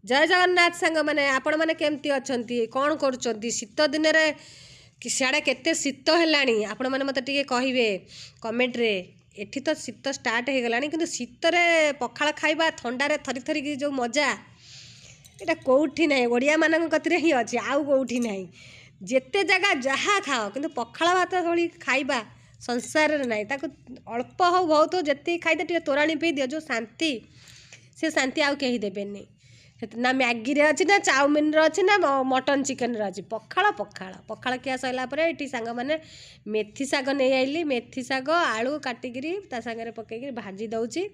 जय जगन्नाथ सांग मैंने आपण मैंने केमती अच्छी कौन कर शीत दिन कि सियाड़े केते शीत है आपण मैंने मत कहे कमेंट रे एठी तो शीत स्टार्ट हो गला कि शीत पखाड़ खाइबा थंडारे थरी थरी जो मजा यहाँ कौटी ना ओडिया मान कति ही अच्छे आउ कौटी ना जिते जगह जहाँ खाओ कि पखाड़ भात थोड़ी खाइबा संसार ना अल्प हो बहुत हो जिते खाई टे तोराणी पी दियो जो शांति से शांति आउ कहीं देवेनि ना मैगी रे अच्छी ना चाउमिन रे अच्छी ना मटन चिकेन रे अच्छी पखाड़ पखाड़ पखाड़ खिया सरला ये सांग मैंने मेथी शाग नहीं आइली मेथी शाग आलू काटिकी सागर पकईकि भाजी दौची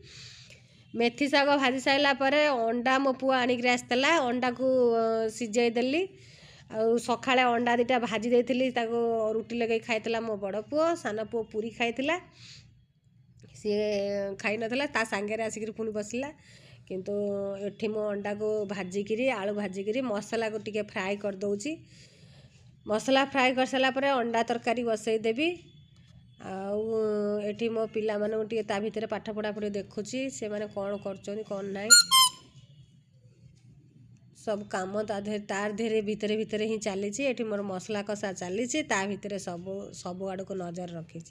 मेथी शाग भाजी सारा अंडा मो पुआ आणिक आसला अंडा को सिझे देली सकाଳେ अंडा दुटा भाजी देती रुटी लगे खाई मो बड़ पुओ सान पुओ पूरी खाई सी खाई ना सांगे आसिक पुणी बसला किंतु एठी मो अंडा को भाजिकी आलू भाजिकी मसला को टिके फ्राए कर दउची मसला फ्राए कर सारा पर अंडा तरकारी बसई देवी एठी मो पिला माने टिके ता भितर पाठ पढ़ा पढ़ी देखुची से माने कौन कर कौन नाई सब काम तार धेरे भितर भितर ही चली एठी मोर मसला कषा चली ता भितर सब आड़ को नजर रखी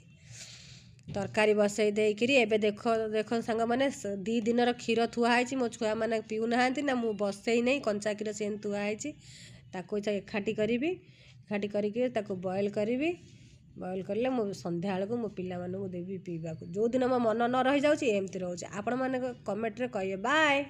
तरकारी बसई देकरी एबे देख देख सांग मैंने 2 दिन क्षीर थुआई मो छुआ मैंने पीऊना ना मु बसई नहीं कंचा क्षीर से थुआई ताको एकाठी करी एकाठी करके बॉयल करी बॉयल कले मु संध्या बेलू मो पिला मानू देवी पीवा जो दिन मो मन न रही जाऊँगी एमती रोचे आपण मैंने कमेंट रे कहिए बाय।